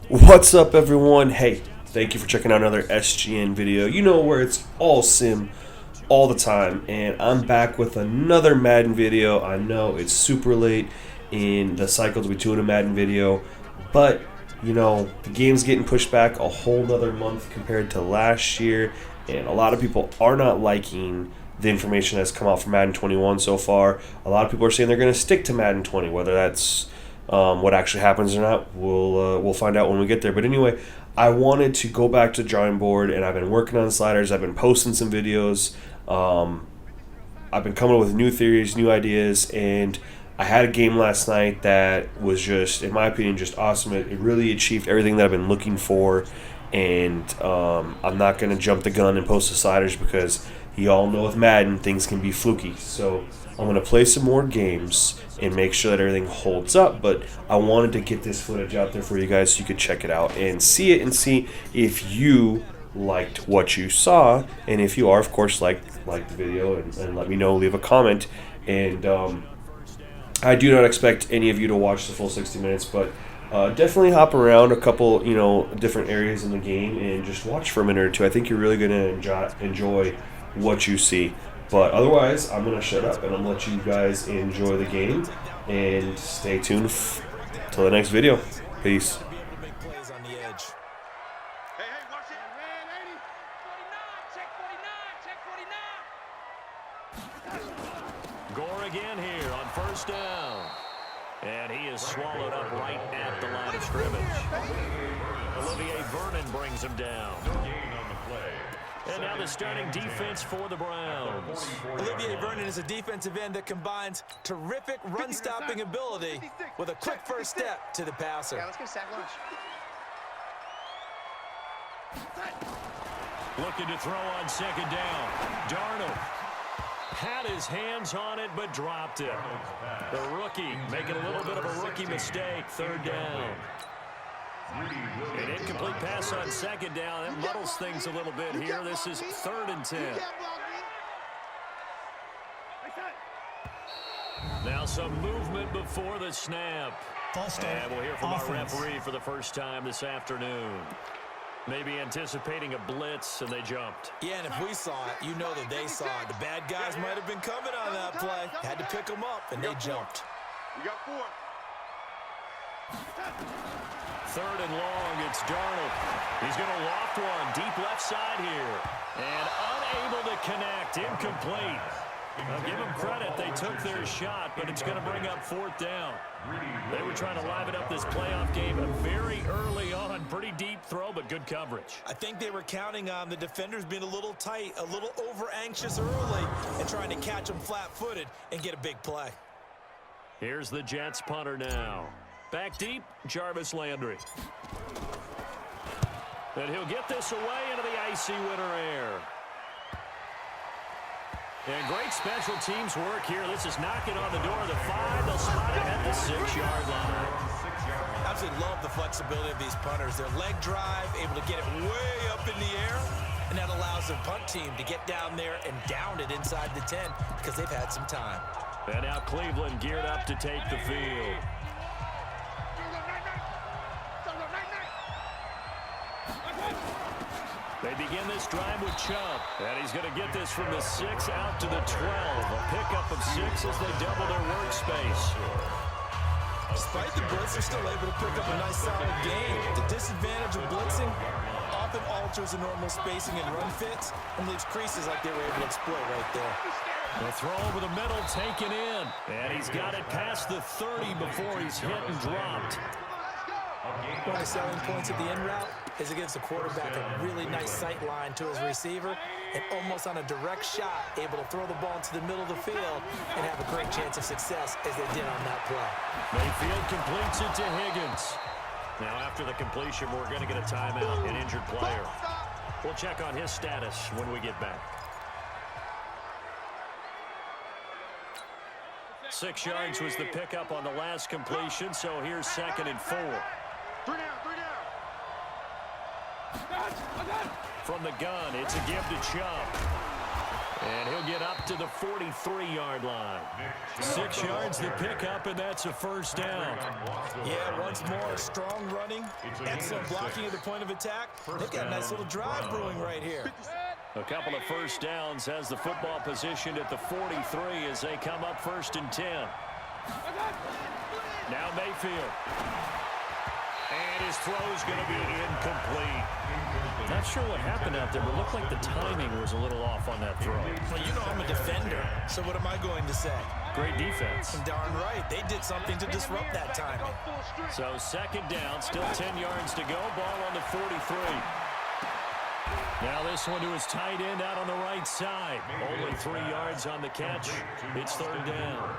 What's up, everyone? Hey, thank you for checking out another SGN video. You know, where it's all sim all the time, and I'm back with another Madden video. I know it's super late in the cycle to be doing a Madden video, but you know, the game's getting pushed back a whole nother month compared to last year, and a lot of people are not liking the information that's come out from Madden 21 so far. A lot of people are saying they're going to stick to Madden 20, whether that's what actually happens or not, we'll find out when we get there. But anyway, I wanted to go back to the drawing board, and I've been working on sliders. I've been posting some videos. I've been coming up with new theories, new ideas, and I had a game last night that was just, in my opinion, just awesome. It really achieved everything that I've been looking for, and I'm not going to jump the gun and post the sliders because you all know with Madden, things can be fluky. So I'm going to play some more games and make sure that everything holds up, but I wanted to get this footage out there for you guys so you could check it out and see it and see if you liked what you saw, and if you are, of course, like the video and let me know, leave a comment. And I do not expect any of you to watch the full 60 minutes, but definitely hop around a couple, different areas in the game and just watch for a minute or two. I think you're really going to enjoy what you see. But otherwise, I'm going to shut up and I'm going to let you guys enjoy the game and stay tuned till the next video. Peace. Gore again here on first down. And he is swallowed up right at the line of scrimmage. Olivier Vernon brings him down. And now the starting defense for the Browns. Olivier Vernon is a defensive end that combines terrific run-stopping ability with a quick first step to the passer. Yeah, let's get a sack lunch. Looking to throw on second down. Darnold had his hands on it but dropped it. The rookie making a little bit of a rookie mistake. Third down. An incomplete pass on second down. That muddles things a little bit here. This is 3rd and 10. Now some movement before the snap. And we'll hear from our referee for the first time this afternoon. Maybe anticipating a blitz, and they jumped. Yeah, and if we saw it, you know that they saw it. The bad guys might have been coming on that play. Had to pick them up, and they jumped. You got 4. 3rd and long, it's Darnold. He's going to loft one deep left side here. And unable to connect, incomplete. I'll give them credit, they took their shot, but it's going to bring up 4th down. They were trying to liven up this playoff game very early on. Pretty deep throw, but good coverage. I think they were counting on the defenders being a little tight, a little over-anxious early, and trying to catch them flat-footed and get a big play. Here's the Jets punter now. Back deep, Jarvis Landry. And he'll get this away into the icy winter air. And great special teams work here. This is knocking on the door of the 5. They'll spot it at the 6-yard line. Absolutely love the flexibility of these punters. Their leg drive, able to get it way up in the air, and that allows their punt team to get down there and down it inside the 10 because they've had some time. And now Cleveland geared up to take the field. They begin this drive with Chubb, and he's going to get this from the 6 out to the 12. A pickup of 6 as they double their workspace. Despite the blitz, they're still able to pick up a nice solid gain. The disadvantage of blitzing often alters the normal spacing and run fits and leaves creases like they were able to exploit right there. The throw over the middle taken in, and he's got it past the 30 before he's hit and dropped. One of the selling points of the in route is it gives the quarterback a really nice sight line to his receiver and almost on a direct shot able to throw the ball into the middle of the field and have a great chance of success as they did on that play. Mayfield completes it to Higgins. Now after the completion, we're going to get a timeout, an injured player. We'll check on his status when we get back. 6 yards was the pickup on the last completion, so here's 2nd and 4. 3 down, 3 down. From the gun, it's a give to Chubb. And he'll get up to the 43-yard line. 6 yards to pick up, and that's a first down. Yeah, once more, strong running, excellent blocking at the point of attack. They've got a nice little drive brewing right here. A couple of first downs has the football positioned at the 43 as they come up 1st and 10. Now Mayfield. And his throw's going to be incomplete. Not sure what happened out there, but it looked like the timing was a little off on that throw. Well, you know I'm a defender, so what am I going to say? Great defense. Darn right. They did something to disrupt that timing. So 2nd down, still 10 yards to go. Ball on the 43. Now this one to his tight end out on the right side. Only 3 yards on the catch. It's 3rd down.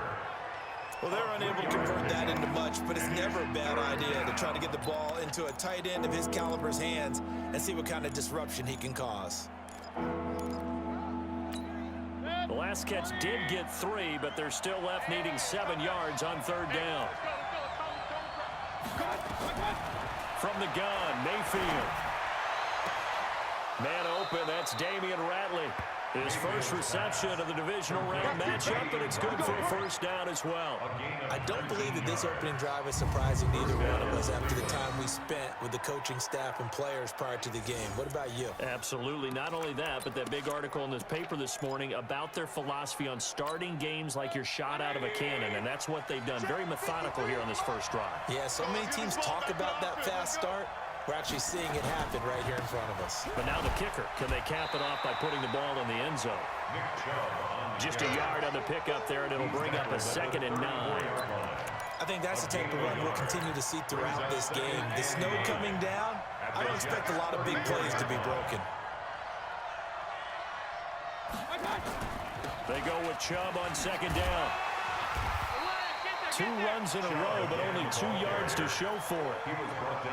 Well, they're unable to convert that into much, but it's never a bad idea to try to get the ball into a tight end of his caliber's hands and see what kind of disruption he can cause. The last catch did get 3, but they're still left needing 7 yards on 3rd down. From the gun, Mayfield. Man open, that's Damian Ratley. His first reception of the divisional round matchup, and it's good for a first down as well. I don't believe that this opening drive is surprising to either one of us after the time we spent with the coaching staff and players prior to the game. What about you? Absolutely. Not only that, but that big article in this paper this morning about their philosophy on starting games like you're shot out of a cannon, and that's what they've done. Very methodical here on this first drive. Yeah, so many teams talk about that fast start. We're actually seeing it happen right here in front of us. But now the kicker. Can they cap it off by putting the ball in the end zone? Just a yard on the pickup there, and it'll bring up a 2nd and 9. I think that's the type of run we'll continue to see throughout this game. The snow coming down, I don't expect a lot of big plays to be broken. They go with Chubb on 2nd down. 2 runs in a row, but only 2 yards to show for it.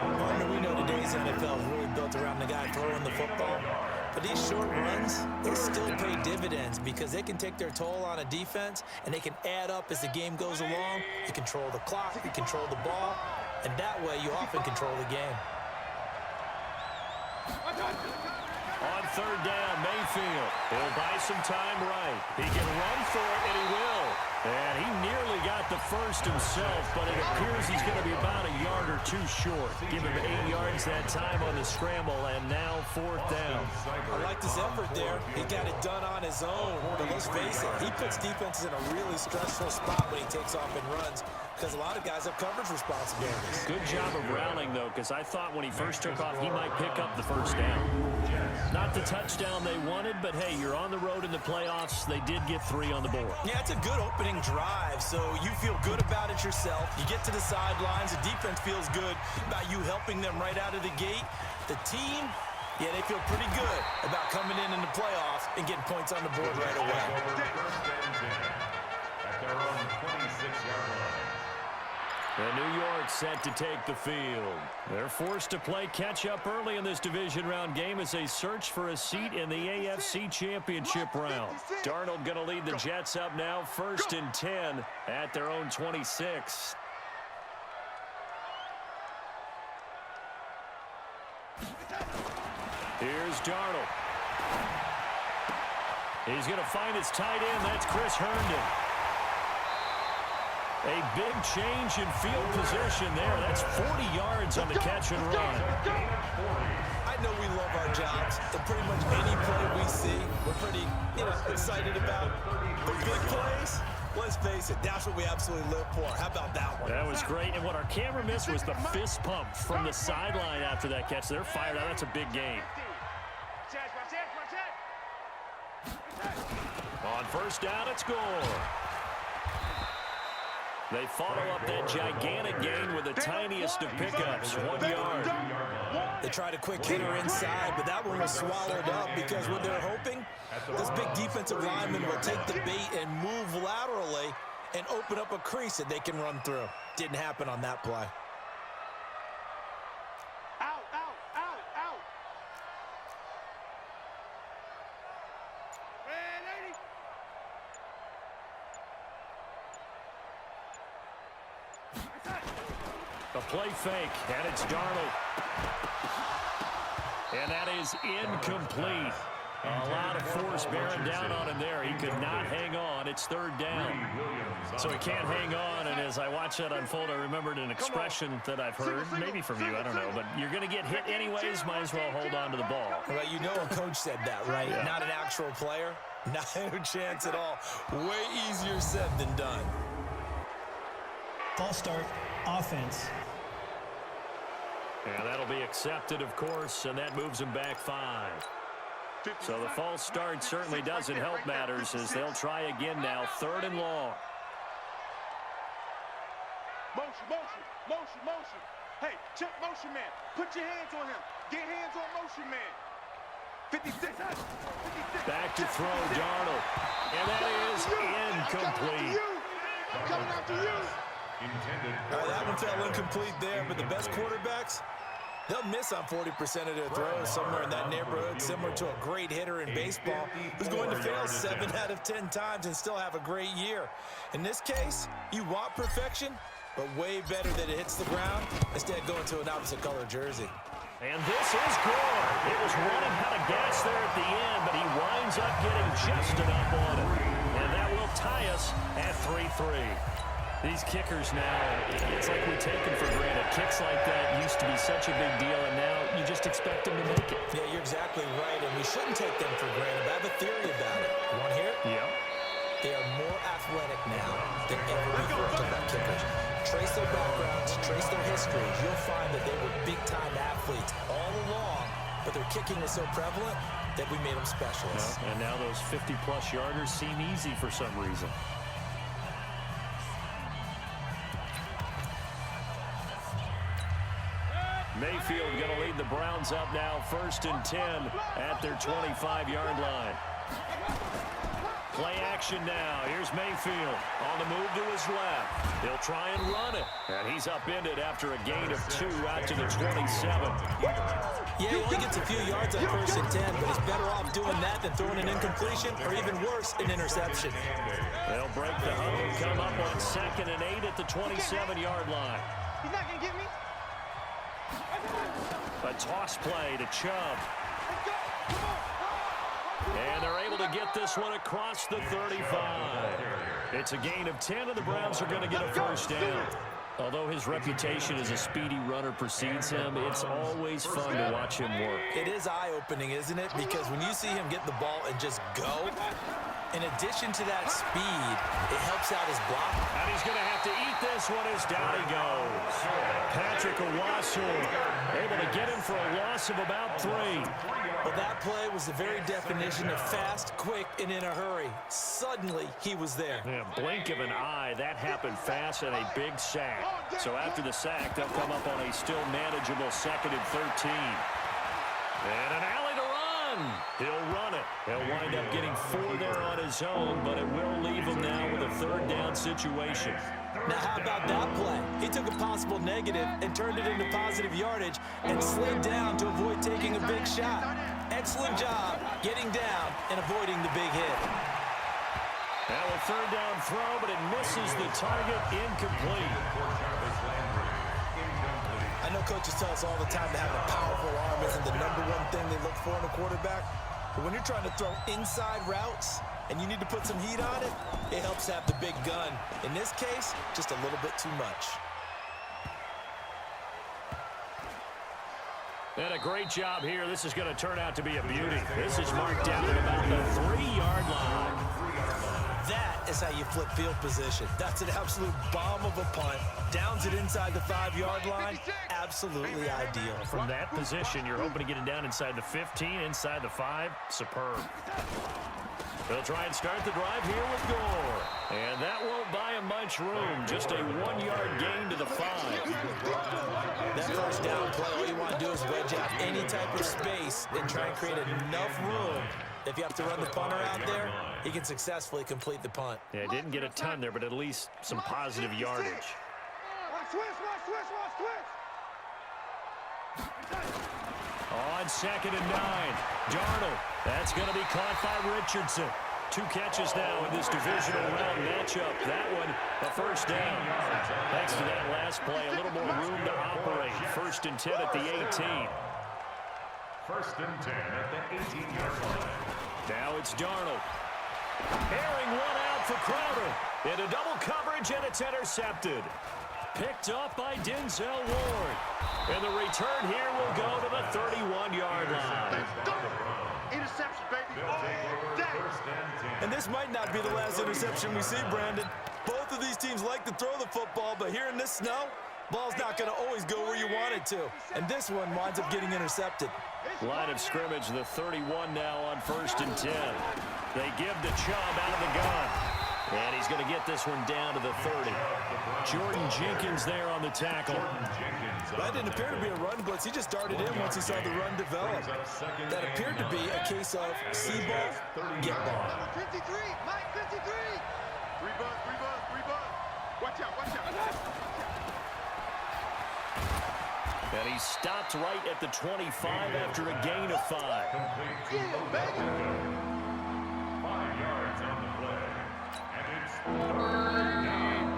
Well, we know today's NFL is really built around the guy throwing the football. But these short runs, they still pay dividends because they can take their toll on a defense, and they can add up as the game goes along. You control the clock, you control the ball, and that way you often control the game. On 3rd down, Mayfield. He'll buy some time right. He can run for it, and he will. And he nearly got the first himself, but it appears he's going to be about a yard or 2 short. Give him 8 yards that time on the scramble, and now 4th down. I like his effort there. He got it done on his own. But let's face it, he puts defenses in a really stressful spot when he takes off and runs because a lot of guys have coverage responsibilities. Good job of rallying, though, because I thought when he first took off, he might pick up the first down. Not the touchdown they wanted, but, hey, you're on the road in the playoffs. They did get 3 on the board. Yeah, it's a good opening drive, so you feel good about it yourself. You get to the sidelines. The defense feels good about you helping them right out of the gate. The team, yeah, they feel pretty good about coming in the playoffs and getting points on the board right away. At their own 26-yard line. And New York set to take the field. They're forced to play catch-up early in this division round game as they search for a seat in the AFC Championship round. Darnold going to lead the Jets up now, 1st and 10 at their own 26. Here's Darnold. He's going to find his tight end. That's Chris Herndon. A big change in field position there. That's 40 yards on the catch and run. I know we love our jobs, and pretty much any play we see, we're pretty, excited about. But big plays, let's face it, that's what we absolutely live for. How about that one? That was great. And what our camera missed was the fist pump from the sideline after that catch. They're fired out. That's a big game. On 1st down, it's score. They follow up that gigantic gain with the tiniest of pickups, 1 yard. They tried a quick hitter inside, but that one was swallowed up because what they're hoping, this big defensive lineman will take the bait and move laterally and open up a crease that they can run through. Didn't happen on that play. A play fake, and it's Darnold. And that is incomplete. A lot of force bearing down on him there. He could not hang on. It's third down. So he can't hang on, and as I watch that unfold, I remembered an expression that I've heard, maybe from you, I don't know, but you're going to get hit anyways, might as well hold on to the ball. Well, you know a coach said that, right? Yeah. Not an actual player. Not a chance at all. Way easier said than done. False start, offense. And that'll be accepted, of course, and that moves him back 5. So the false start certainly doesn't help matters as they'll try again now, 3rd and long. Motion, motion, motion, motion. Hey, check motion man. Put your hands on him. Get hands on motion man. 56. 56. Back to throw, Darnold. And that is incomplete. Coming after you. That one fell incomplete there, but the best quarterbacks, they'll miss on 40% of their throws somewhere in that neighborhood, similar to a great hitter in baseball who's going to fail 7 out of 10 times and still have a great year. In this case, you want perfection, but way better that it hits the ground instead of going to an opposite color jersey. And this is good. It was running out of gas there at the end, but he winds up getting just enough on it. And that will tie us at 3-3. These kickers now, it's like we take them for granted. Kicks like that used to be such a big deal, and now you just expect them to make it. Yeah, you're exactly right, and we shouldn't take them for granted. I have a theory about it. You want to hear it? Yep. They are more athletic now than ever before. Talk about kickers. Trace their backgrounds, trace their histories. You'll find that they were big-time athletes all along, but their kicking was so prevalent that we made them specialists. And now those 50-plus yarders seem easy for some reason. Mayfield going to lead the Browns up now, 1st and 10 at their 25-yard line. Play action now. Here's Mayfield on the move to his left. He'll try and run it. And he's upended after a gain of 2 out to the 27. Yeah, he only gets a few yards on 1st and 10, but he's better off doing that than throwing an incompletion or even worse, an interception. They'll break the huddle and come up on 2nd and 8 at the 27-yard line. He's not going to get me. A toss play to Chubb. And they're able to get this one across the 35. It's a gain of 10, and the Browns are going to get a 1st down. Although his reputation as a speedy runner precedes him, it's always fun to watch him work. It is eye-opening, isn't it? Because when you see him get the ball and just go, in addition to that speed, it helps out his block. And he's going to have to eat this one as down he goes. Patrick Owasu able to get him for a loss of about 3. Well, that play was the very definition of fast, quick, and in a hurry. Suddenly, he was there. Yeah, blink of an eye, that happened fast, and a big sack. So after the sack, they'll come up on a still manageable 2nd and 13. And an alley to run. He'll run it. He'll wind up getting 4 there on his own, but it will leave him now with a 3rd down situation. Now, how about that play? He took a possible negative and turned it into positive yardage and slid down to avoid taking a big shot. Excellent job getting down and avoiding the big hit. Now a 3rd down throw, but it misses the target, incomplete. I know coaches tell us all the time that having a powerful arm isn't the #1 thing they look for in a quarterback. But when you're trying to throw inside routes and you need to put some heat on it, it helps have the big gun. In this case, just a little bit too much. And a great job here. This is going to turn out to be a beauty. This is marked down at about the 3-yard line. That is how you flip field position. That's an absolute bomb of a punt. Downs it inside the 5-yard line. Absolutely ideal. From that position, you're hoping to get it down inside the 15, inside the 5. Superb. They'll try and start the drive here with Gore. And that won't buy him much room. Just a 1-yard gain to the 5. That 1st down play, all you want to do is wedge out any type of space and try and create enough room. If you have to run the punter out there, he can successfully complete the punt. Yeah, didn't get a ton there, but at least some positive yardage. Watch switch, watch switch, watch switch. On 2nd and 9, Darnold. That's going to be caught by Richardson. 2 catches now in this divisional round matchup. That one, a 1st down. Thanks to that last play, a little more room to operate. 1st and 10 at the 18. First and 10 at the 18-yard line. Now it's Darnold. Airing one out for Crowder. Into double coverage, and it's intercepted. Picked off by Denzel Ward. And the return here will go to the 31-yard line. Interception, baby. And this might not be the last interception we see, Brandon. Both of these teams like to throw the football, but here in this snow, ball's not going to always go where you want it to. And this one winds up getting intercepted. Line of scrimmage, the 31 now on first and 10. They give to Chubb out of the gun. And he's going to get this one down to the 30. Jordan Jenkins there on the tackle. That didn't appear to be a run blitz. He just darted in once he saw the run develop. That appeared to be a case of see ball, get ball. 53, Mike, 53. Three buzz. Watch out. And he stopped right at the 25 after a gain of 5. Yeah, baby. 5 yards on the play. And it's third down.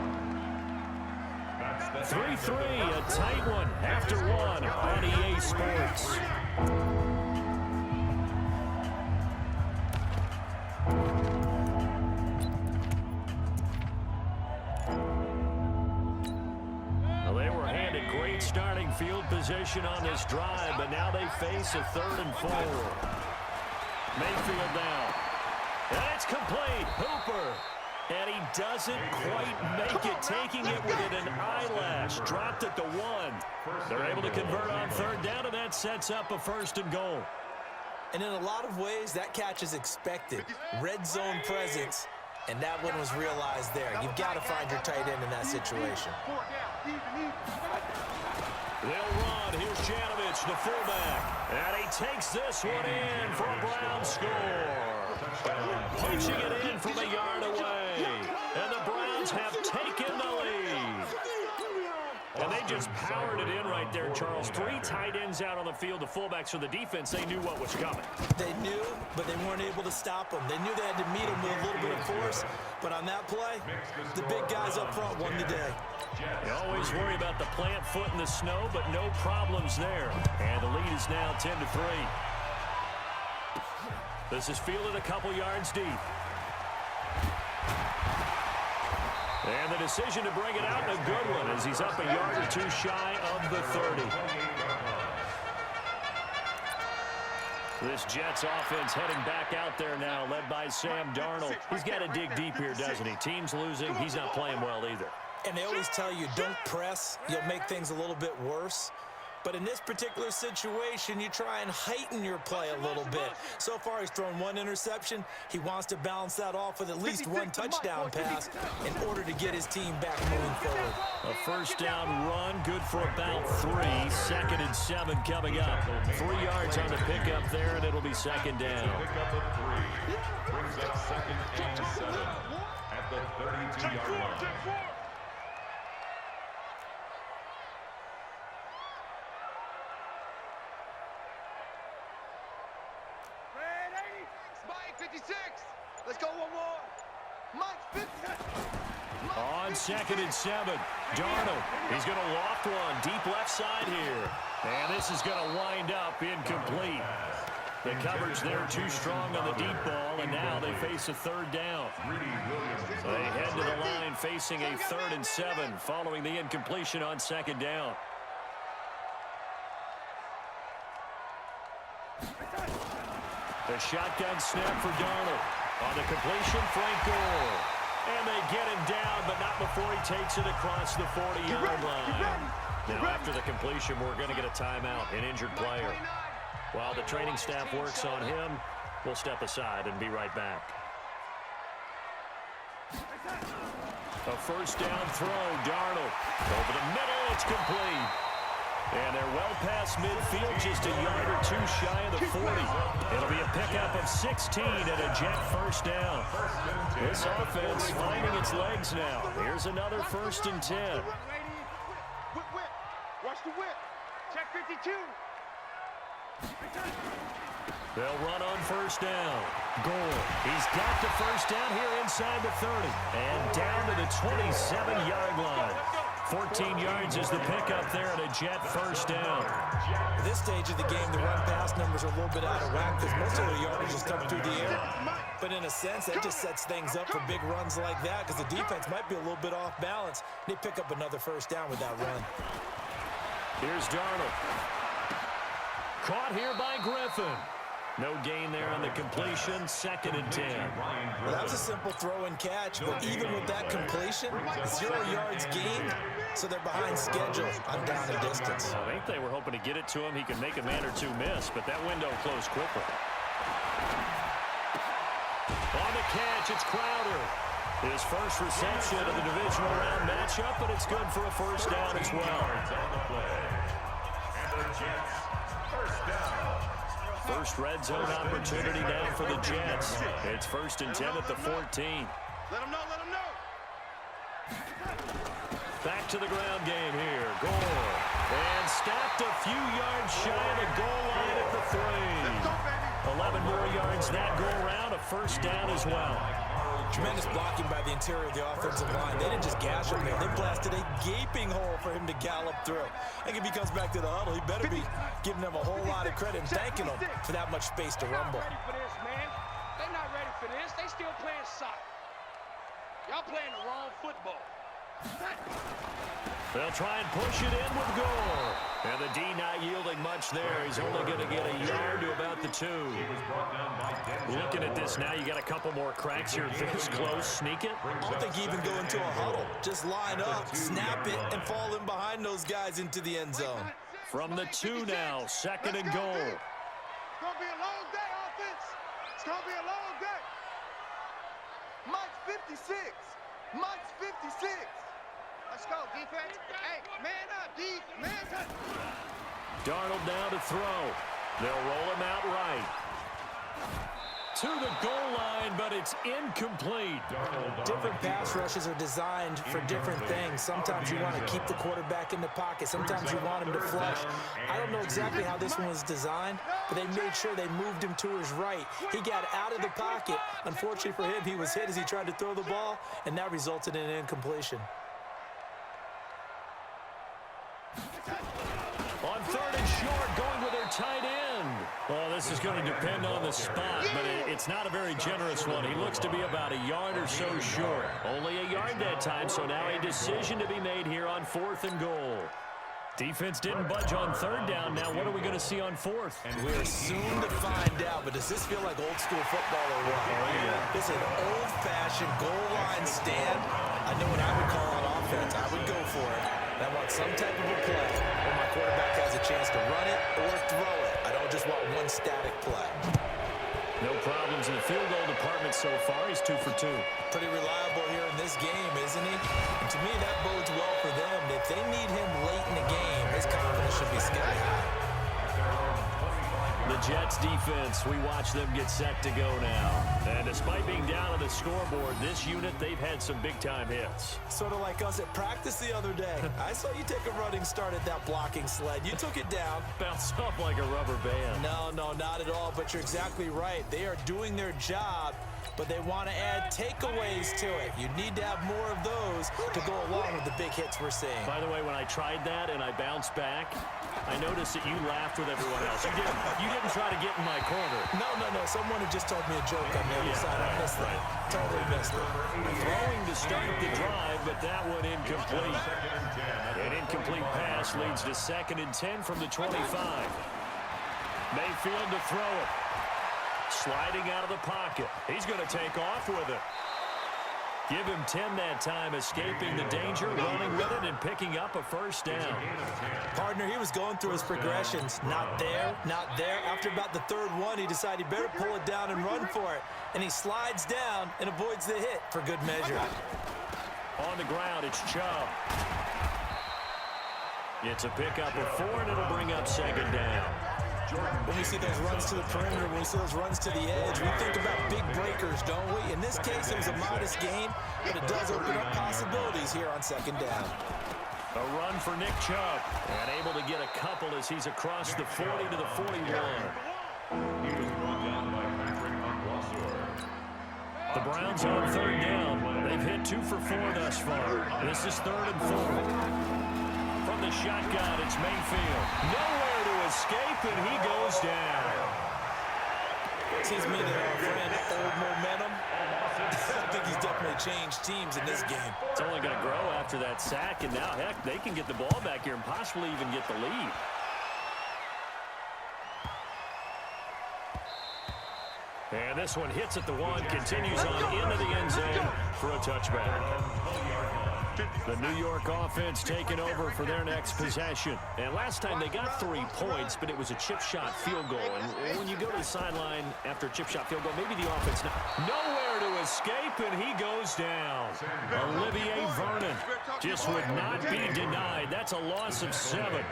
That's the 3-3, a tight one after one on EA Sports. Well, they were handed great starting field position on this drive, but now they face a 3rd and 4. Mayfield down. And it's complete. Hooper. And he doesn't quite make it, taking it within an eyelash. Dropped at the 1. They're able to convert on 3rd down, and that sets up a 1st and goal. And in a lot of ways, that catch is expected. Red zone presence, and that one was realized there. You've got to find your tight end in that situation. They'll run. Here's Janovich, the fullback. And he takes this one in for a Brown score. Punching it in from a yard away. And the Browns have taken the lead. And they just powered it in right there, Charles. 3 tight ends out on the field. The fullbacks for the defense, they knew what was coming. They knew, but they weren't able to stop them. They knew they had to meet them with a little bit of force. But on that play, the big guys up front won the day. You always worry about the plant foot in the snow, but no problems there. And the lead is now 10-3. This is fielded a couple yards deep. And the decision to bring it out, a good one, as he's up a yard or 2 shy of the 30. This Jets offense heading back out there now, led by Sam Darnold. He's got to dig deep here, doesn't he? Team's losing. He's not playing well either. And they always tell you, don't press. You'll make things a little bit worse. But in this particular situation, you try and heighten your play a little bit. So far, he's thrown 1 interception. He wants to balance that off with at least 1 touchdown pass in order to get his team back moving forward. A 1st down run, good for about 3. 2nd and 7 coming up. 3 yards on the pickup there, and it'll be 2nd down. Pickup of 3. Brings up 2nd and 7 at the 32-yard line. Mike, 56. Let's go one more. Mike, 56. On 2nd and 7, Darnold. He's going to loft one deep left side here. And this is going to wind up incomplete. The coverage there too strong on the deep ball, and now they face a 3rd down. They head to the line facing a 3rd and 7 following the incompletion on 2nd down. The shotgun snap for Darnold. On the completion, Frank Gore. And they get him down, but not before he takes it across the 40-yard line. Now, after the completion, we're going to get a timeout, an injured player. While the training staff works on him, we'll step aside and be right back. A 1st down throw, Darnold. Over the middle, it's complete. And they're well past midfield, just a yard or 2 shy of the 40. It'll be a pickup of 16 and a Jet 1st down. This offense finding its legs now. Here's another 1st and 10. Whip. Watch the whip. Check 52. They'll run on 1st down. Gore. He's got the 1st down here inside the 30. And down to the 27-yard line. 14 yards is the pickup there at a Jet first down. At this stage of the game, the run-pass numbers are a little bit out of whack because most of the yardage is come through the air. But in a sense, that just sets things up for big runs like that because the defense might be a little bit off balance. They pick up another first down with that run. Here's Darnold. Caught here by Griffin. No gain there on the completion, 2nd and 10. Well, that was a simple throw and catch, but even with that completion, 0 yards gained, so they're behind schedule on down and distance. I think they were hoping to get it to him. He could make a man or two miss, but that window closed quickly. On the catch, it's Crowder. His first reception of the divisional round matchup, but it's good for a first down as well. And the Jets, first down. First red zone opportunity now for the Jets. It's 1st and 10 at the 14. Let them know, let them know. Back to the ground game here. Gore. And stopped a few yards shy of the goal line at the 3. 11 more yards that go around. A first down as well. Tremendous blocking by the interior of the offensive line. They didn't just gash him there. They blasted a gaping hole for him to gallop through. I think if he comes back to the huddle, he better be giving them a whole lot of credit and thanking them for that much space to rumble. They're not ready for this, man. They're not ready for this. They still playing soccer. Y'all playing the wrong football. They'll try and push it in with Gore. And the D not yielding much there. He's only going to get a yard to about the 2. Looking at this now, you got a couple more cracks here. This close, sneak it. I don't think you even go into a huddle. Just line up, snap it, and fall in behind those guys into the end zone. From the 2 now, 2nd and goal. It's going to be a long day, offense. It's going to be a long day. Mike's 56. Mike's 56. Let's go, defense. Hey, man up, D. Man up. Darnold now to throw. They'll roll him out right. To the goal line, but it's incomplete. Different pass rushes are designed for different things. Sometimes you want to keep the quarterback in the pocket. Sometimes you want him to flush. I don't know exactly how this one was designed, but they made sure they moved him to his right. He got out of the pocket. Unfortunately for him, he was hit as he tried to throw the ball, and that resulted in an incompletion. On 3rd and short, going with their tight end. Well, this is going to depend on the spot, but it's not a very generous one. He looks to be about a yard or so short. Only a yard that time, so now a decision to be made here on 4th and goal. Defense didn't budge on 3rd down. Now what are we going to see on 4th? And we're soon to find out, but does this feel like old school football or what? This is an old-fashioned goal line stand. I know what I would call on offense. I would go for it. I want some type of a play where my quarterback has a chance to run it or throw it. I don't just want one static play. No problems in the field goal department so far. He's 2 for 2. Pretty reliable here in this game, isn't he? And to me, that bodes well for them. If they need him late in the game, his confidence should be sky high. The Jets defense, we watch them get set to go now. And despite being down on the scoreboard, this unit, they've had some big-time hits. Sort of like us at practice the other day. I saw you take a running start at that blocking sled. You took it down. Bounced off like a rubber band. No, not at all, but you're exactly right. They are doing their job, but they want to add takeaways to it. You need to have more of those to go along with the big hits we're seeing. By the way, when I tried that and I bounced back, I noticed that you laughed with everyone else. You didn't try to get in my corner. No. Someone had just told me a joke on the other side. I missed that. Totally missed it. Throwing to start the drive, but that one incomplete. An incomplete pass leads to 2nd and 10 from the 25. Mayfield to throw it. Sliding out of the pocket. He's going to take off with it. Give him 10 that time, escaping the danger, running with it, and picking up a first down. Partner, he was going through his progressions. Not there, not there. After about the 3rd one, he decided he better pull it down and run for it. And he slides down and avoids the hit for good measure. On the ground, it's Chubb. It's a pickup of 4, and it'll bring up 2nd down. When we see those runs to the perimeter, when we see those runs to the edge, we think about big breakers, don't we? In this case, it was a modest gain, but it does open up possibilities here on 2nd down. A run for Nick Chubb, and able to get a couple as he's across the 40 to the 41. He was brought down by Patrick Unquasor. The Browns on third down. They've hit 2 for 4 thus far. This is 3rd and 4. From the shotgun, it's Mayfield. Nowhere to escape, and he goes down. Seems me they're friend old momentum. I think he's definitely changed teams in this game. It's only going to grow after that sack, and now, heck, they can get the ball back here and possibly even get the lead. And this one hits at the 1, continues on into the end zone for a touchback. The New York offense taking over for their next possession. And last time they got 3 points, but it was a chip shot field goal. And when you go to the sideline after a chip shot field goal, maybe the offense nowhere to escape, and he goes down. Olivier Vernon just would not be denied. That's a loss of 7.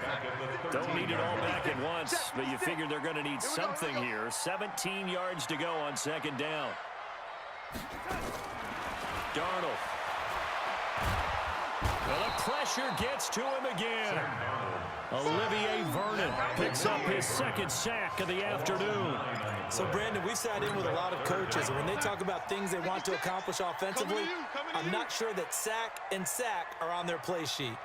Don't need it all back at once, but you figure they're going to need something here. 17 yards to go on 2nd down. Darnold. Well, the pressure gets to him again. Olivier Vernon picks up his 2nd sack of the afternoon. So, Brandon, we sat in with a lot of coaches, and when they talk about things they want to accomplish offensively, I'm not sure that sack and sack are on their play sheet.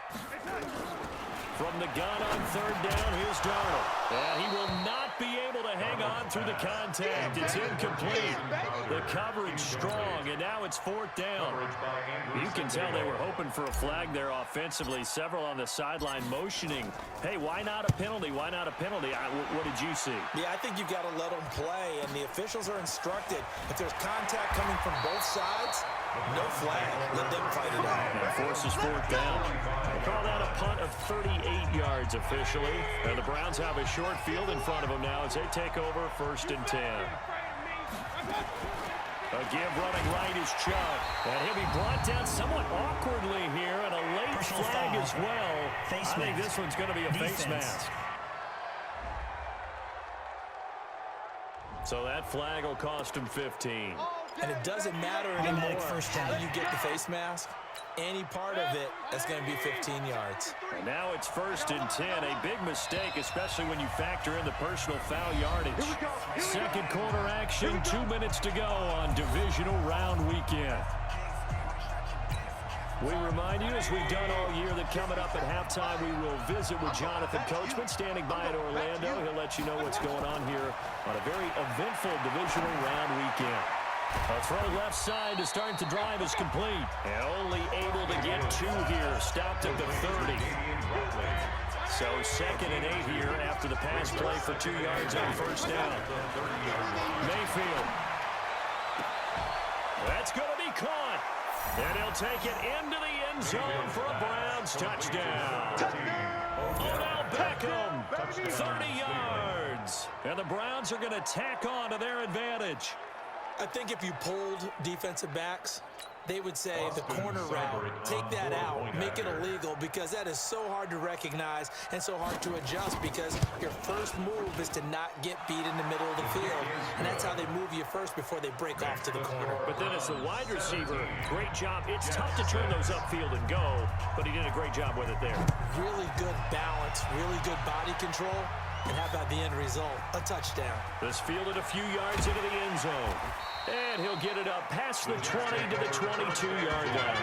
From the gun on 3rd down, here's Darnold. And he will not be able to hang on through the contact. It's incomplete. The coverage strong, and now it's 4th down. You can tell they were hoping for a flag there offensively. Several on the sideline motioning. Hey, why not a penalty? Why not a penalty? What did you see? Yeah, I think you've got to let them play, and the officials are instructed. If there's contact coming from both sides, no flag. Let them fight it out. And forces 4th down. We'll call that a punt of 38 yards officially. And the Browns have a short field in front of them now as they take over 1st and 10. A give running right is Chubb. And he'll be brought down somewhat awkwardly here, and a late Personal flag foul. as well. Face I think mask. this one's going to be a face Defense. mask. So that flag will cost him 15. And it doesn't matter anymore how you get the face mask. Any part of it, that's going to be 15 yards. And now it's 1st and 10. A big mistake, especially when you factor in the personal foul yardage. 2nd quarter action, 2 minutes to go on divisional round weekend. We remind you, as we've done all year, that coming up at halftime, we will visit with Jonathan Coachman, standing by in Orlando. He'll let you know what's going on here on a very eventful divisional round weekend. A throw left side to start the drive is complete. And only able to get 2 here. Stopped at the 30. So 2nd and 8 here after the pass play for 2 yards on 1st down. Mayfield. That's going to be caught. And he'll take it into the end zone for a Browns touchdown. Odell Beckham, 30 yards. And the Browns are going to tack on to their advantage. I think if you pulled defensive backs, they would say the corner route, take that out, make it illegal, because that is so hard to recognize and so hard to adjust, because your first move is to not get beat in the middle of the field. And that's how they move you first before they break off to the corner. But then as a wide receiver, great job. It's tough to turn those upfield and go, but he did a great job with it there. Really good balance, really good body control. And how about the end result? A touchdown. This fielded a few yards into the end zone. And he'll get it up past the 20 to the 22-yard line.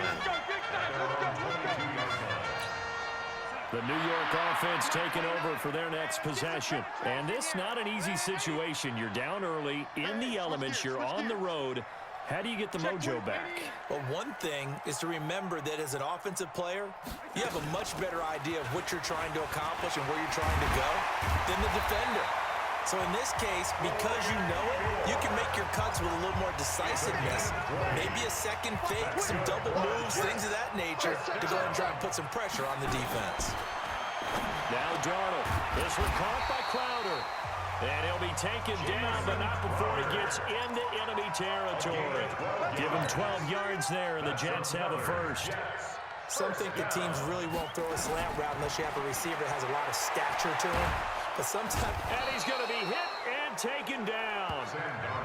The New York offense taking over for their next possession. And this not an easy situation. You're down early, in the elements, you're on the road. How do you get the mojo back? Well, one thing is to remember that as an offensive player, you have a much better idea of what you're trying to accomplish and where you're trying to go than the defender. So in this case, because you know it, you can make your cuts with a little more decisiveness. Maybe a second fake, some double moves, things of that nature to go ahead and try and put some pressure on the defense. Now Darnold. This one caught by Crowder. And he'll be taken down, but not before he gets into enemy territory. Give him 12 yards there, and the Jets have a first. Some think the teams really won't throw a slant route unless you have a receiver that has a lot of stature to him. But sometimes... And he's going to be hit and taken down.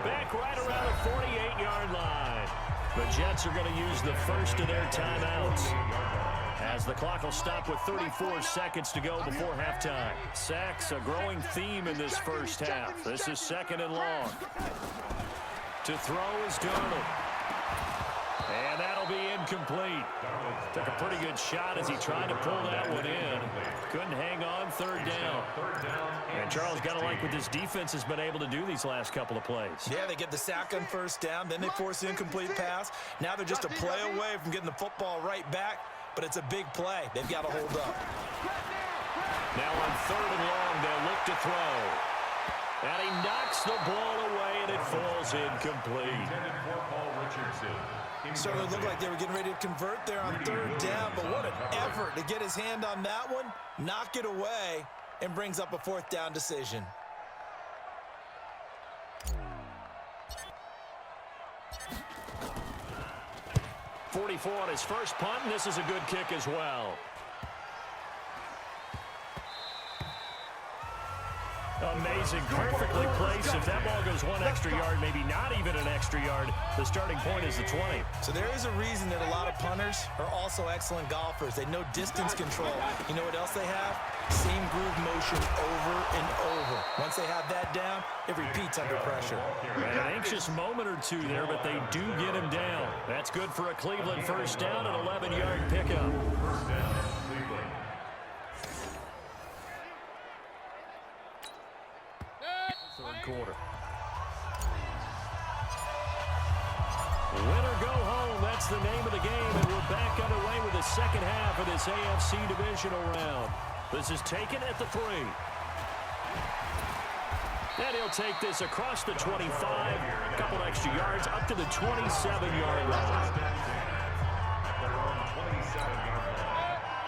Back right around the 48-yard line. The Jets are going to use the first of their timeouts, as the clock will stop with 34 seconds to go before halftime. Sacks, a growing theme in this first half. This is 2nd and long. To throw is Darnold. And that'll be incomplete. Took a pretty good shot as he tried to pull that one in. Couldn't hang on, third down. And Charles, got to like what this defense has been able to do these last couple of plays. Yeah, they get the sack on first down, then they force the incomplete pass. Now they're just a play away from getting the football right back, but it's a big play. They've got to hold up. Now on third and long, they'll look to throw. And he knocks the ball away, and it falls incomplete. Certainly looked like they were getting ready to convert there on third down, but what an effort to get his hand on that one, knock it away, and brings up a fourth down decision. .44 on his first punt, and this is a good kick as well. Amazing, perfectly placed. If that ball goes one extra yard, maybe not even an extra yard, the starting point is the 20. So there is a reason that a lot of punters are also excellent golfers. They know distance control. You know what else they have? Same groove motion over and over. Once they have that down, it repeats under pressure. And an anxious moment or two there, but they do get him down. That's good for a Cleveland first down, an 11-yard pickup. First down, Cleveland. Third quarter. Win or go home, that's the name of the game, and we're back underway with the second half of this AFC divisional round. This is taken at the 3. And he'll take this across the 25, a couple extra yards, up to the 27-yard line.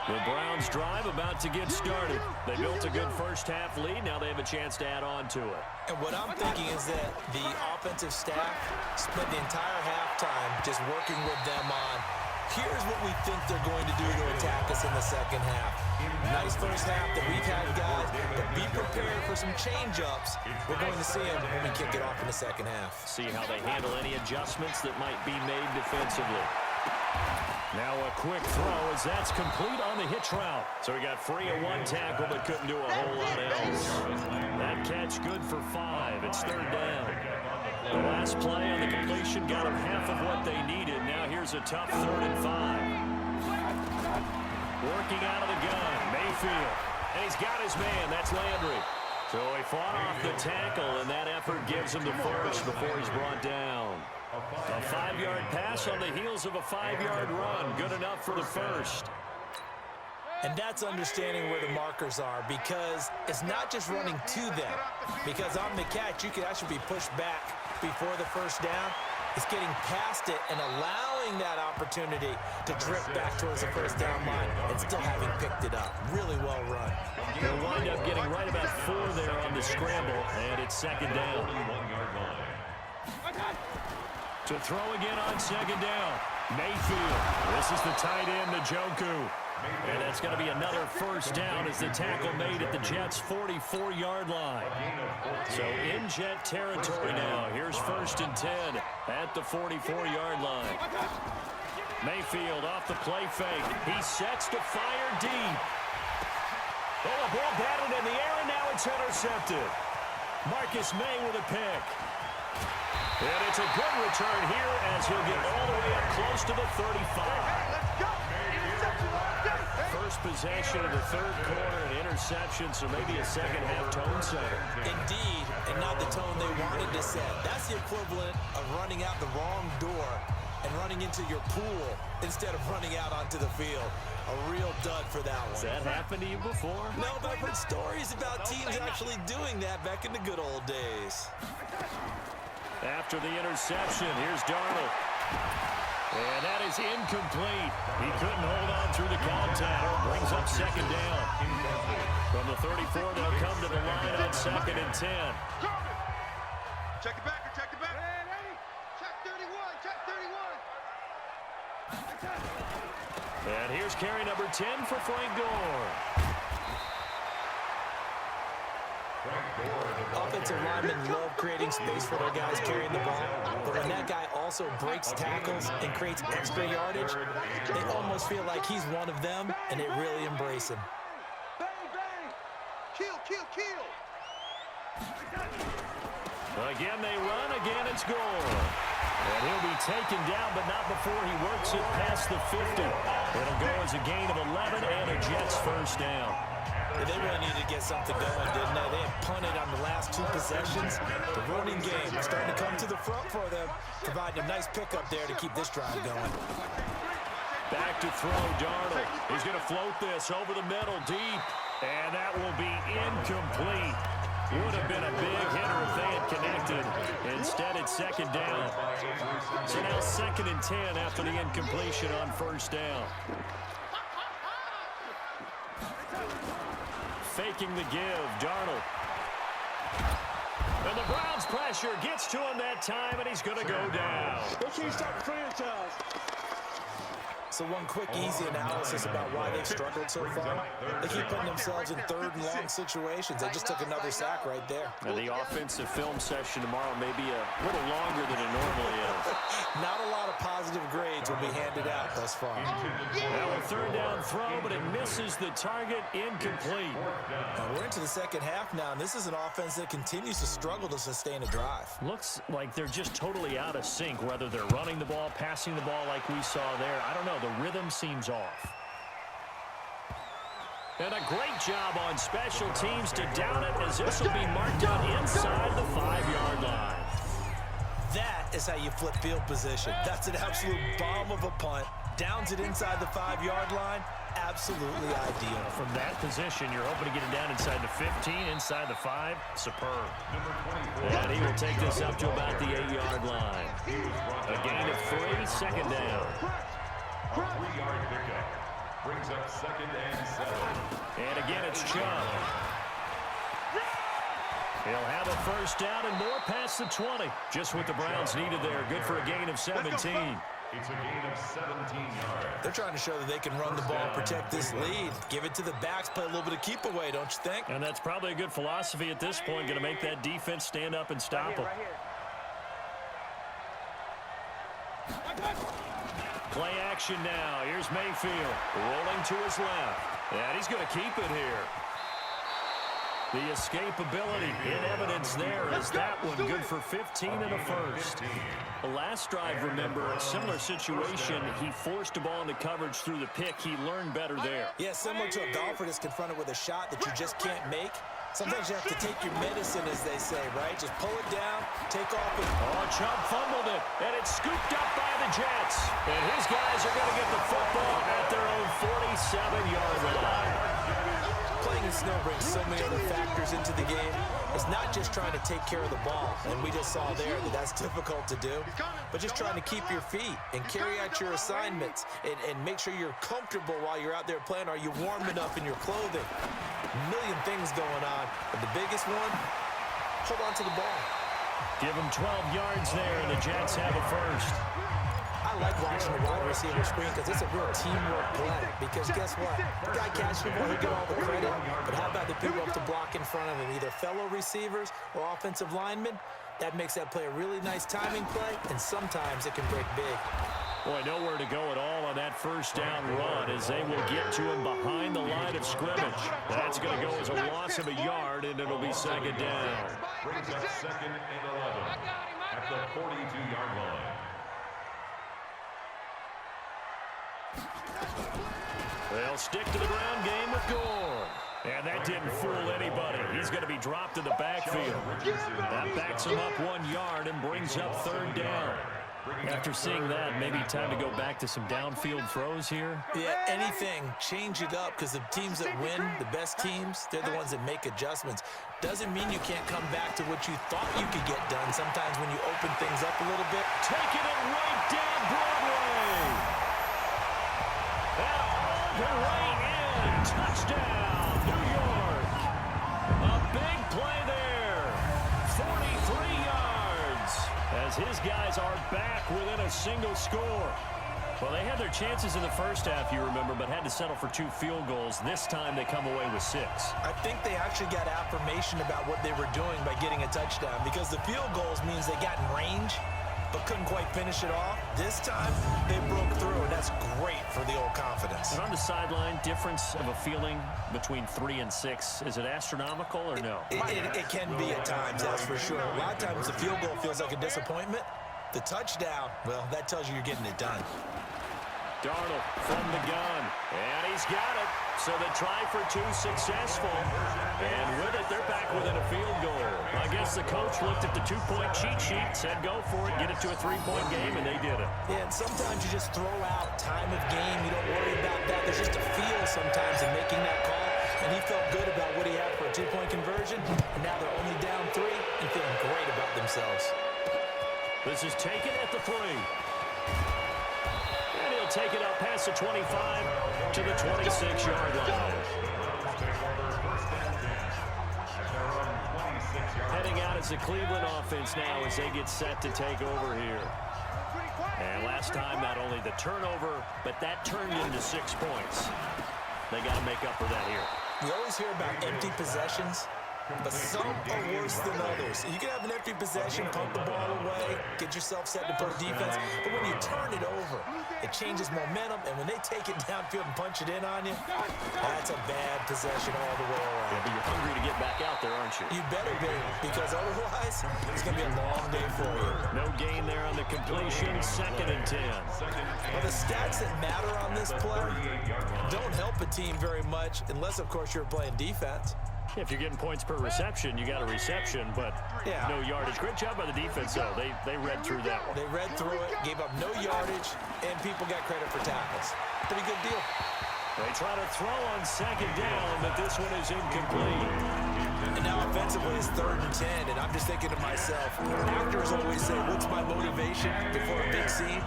The Browns drive about to get started. They built a good first-half lead. Now they have a chance to add on to it. And what I'm thinking is that the offensive staff spent the entire halftime just working with them on, here's what we think they're going to do to attack us in the second half. Nice first half that we've had, guys, but be prepared for some change-ups. We're going to see them when we kick it off in the second half. See how they handle any adjustments that might be made defensively. Now a quick throw as that's complete on the hitch route. So he got free of one tackle but couldn't do a whole lot else. That catch good for 5. It's third down. The last play on the completion got him half of what they needed. Now here's a tough 3rd and 5. Working out of the gun, Mayfield. And he's got his man. That's Landry. So he fought off the tackle, and that effort gives him the first before he's brought down. A 5-yard pass on the heels of a 5-yard run. Good enough for the first. And that's understanding where the markers are, because it's not just running to them. Because on the catch, you could actually be pushed back before the first down. It's getting past it and allowing that opportunity to drift back towards the first down line and still having picked it up. Really well run. They'll wind up getting right about 4 there on the scramble, and it's second down. To throw again on second down. Mayfield. This is the tight end, Njoku. And that's going to be another first down as the tackle made at the Jets' 44-yard line. So in Jet territory now. Here's 1st and 10 at the 44-yard line. Mayfield off the play fake. He sets to fire deep. Oh, the ball batted in the air, and now it's intercepted. Marcus May with a pick. And it's a good return here as he'll get all the way up close to the 35. Let's go! First possession of the third quarter, an interception, so maybe a second-half tone setter. Indeed, and not the tone they wanted to set. That's the equivalent of running out the wrong door and running into your pool instead of running out onto the field. A real dud for that one. Has that happened to you before? No, but I've heard stories about teams actually doing that back in the good old days. After the interception, here's Darnold. And that is incomplete. He couldn't hold on through the contact. Brings up second down. From the 34, they'll come to the line on 2nd and 10. Check it back, check it back. Check 31, check 31. And here's carry number 10 for Frank Gore. Offensive linemen love creating space for their guys carrying the ball, but when that guy also breaks tackles and creates extra yardage, they almost feel like he's one of them, and they really embrace him. Bang, bang. Kill, kill, kill. Again, they run. Again, it's Gore. And he'll be taken down, but not before he works it past the 50. It'll go as a gain of 11 and a Jets first down. Yeah, they really needed to get something going, didn't they? They had punted on the last 2 possessions. The running game is starting to come to the front for them, providing a nice pickup there to keep this drive going. Back to throw, Darnold. He's going to float this over the middle, deep. And that will be incomplete. Would have been a big hitter if they had connected. Instead, it's second down. So now 2nd and 10 after the incompletion on first down. Faking the give, Darnold. And the Browns' pressure gets to him that time, and he's going to go down. So one quick, easy analysis about why they've struggled so far. They keep putting themselves in 3rd and long situations. They just took another sack right there. Now the offensive film session tomorrow may be a little longer than it normally is. Not a lot of positive grades will be handed out thus far. Now a 3rd down throw, but it misses the target, incomplete. We're into the second half now, and this is an offense that continues to struggle to sustain a drive. Looks like they're just totally out of sync, whether they're running the ball, passing the ball like we saw there. I don't know. The rhythm seems off. And a great job on special teams to down it, as this will be marked out inside the 5-yard line. That is how you flip field position. That's an absolute bomb of a punt. Downs it inside the 5-yard line. Absolutely ideal. From that position, you're hoping to get it down inside the 15, inside the 5. Superb. And he will take this up to about the 8-yard line. A gain of 3, second down. A 3-yard pickup brings up 2nd and 7. And again, it's Chubb. He'll have a first down and more past the 20. Just what the Browns needed there. Good for a gain of 17. It's a gain of 17 yards. They're trying to show that they can run the ball and protect this lead. Give it to the backs, play a little bit of keep away, don't you think? And that's probably a good philosophy at this point. Going to make that defense stand up and stop them. Play action now. Here's Mayfield rolling to his left. And he's going to keep it here. The escapability in evidence there as that one good for 15 and a first. The last drive, remember, a similar situation. He forced the ball into coverage through the pick. He learned better there. Yeah, similar to a golfer that's confronted with a shot that you just can't make. Sometimes you have to take your medicine, as they say, right? Just pull it down, take off. Oh, Chubb fumbled it, and it's scooped up by the Jets. And his guys are going to get the football at their own 47-yard line. Playing in snow brings so many other factors into the game. It's not just trying to take care of the ball, and we just saw there that that's difficult to do, but just trying to keep your feet and carry out your assignments and make sure you're comfortable while you're out there playing. Are you warm enough in your clothing? A million things going on, but the biggest one, hold on to the ball. Give them 12 yards there, and the Jets have a first. I like watching the wide receiver screen because it's a real teamwork play. Because guess what? The guy catching the ball, he'll get all the credit. But how about the people up to block in front of him, either fellow receivers or offensive linemen? That makes that play a really nice timing play, and sometimes it can break big. Boy, nowhere to go at all on that first down run as they will get to him behind the line of scrimmage. That's going to go as a loss of a yard, and it'll be second down. Brings up 2nd and 11 at the 42-yard line. They'll stick to the ground game with Gore. And that didn't fool anybody. He's going to be dropped in the backfield. That backs him up 1 yard and brings up third down. After seeing that, maybe time to go back to some downfield throws here. Yeah, anything. Change it up because the teams that win, the best teams, they're the ones that make adjustments. Doesn't mean you can't come back to what you thought you could get done. Sometimes when you open things up a little bit. Taking it right down Broadway. And all the way in. Touchdown, New York. A big play there. 43 yards. As his guys are back within a single score. Well, they had their chances in the first half, you remember, but had to settle for 2 field goals. This time they come away with 6. I think they actually got affirmation about what they were doing by getting a touchdown because the field goals means they got in range. but couldn't quite finish it off. This time, they broke through, and that's great for the old confidence. And on the sideline, difference of a feeling between 3 and 6, is it astronomical or no? It can be at times, that's for sure. A lot of times the field goal feels like a disappointment. The touchdown, well, that tells you you're getting it done. Darnold from the gun, and he's got it. So the try for 2 successful, and with it, they're back within a field goal. I guess the coach looked at the 2-point cheat sheet, said go for it, get it to a 3-point game, and they did it. Yeah, and sometimes you just throw out time of game. You don't worry about that. There's just a feel sometimes in making that call, and he felt good about what he had for a 2-point conversion, and now they're only down 3 and feeling great about themselves. This is taken at the 3. And he'll take it up past the 25 to the 26-yard line. Heading out as the Cleveland offense now as they get set to take over here. And last time, not only the turnover, but that turned into 6 points. They got to make up for that here. We always hear about empty possessions, but some are worse than others. You can have an empty possession, pump the ball away, get yourself set to play defense, but when you turn it over, it changes momentum, and when they take it downfield and punch it in on you, that's a bad possession all the way around. Yeah, but you're hungry to get back out there, aren't you? You better be, because otherwise, it's going to be a long day for you. No gain there on the completion, 2nd and 10. Well, the stats that matter on this play don't help a team very much, unless, of course, you're playing defense. If you're getting points per reception, you got a reception, but no yardage. Great job by the defense, though. They read through that one. They read through it, gave up no yardage, and people got credit for tackles. Pretty good deal. They try to throw on 2nd down, but this one is incomplete. And now offensively it's 3rd and 10, and I'm just thinking to myself, actors always say, what's my motivation before a big scene?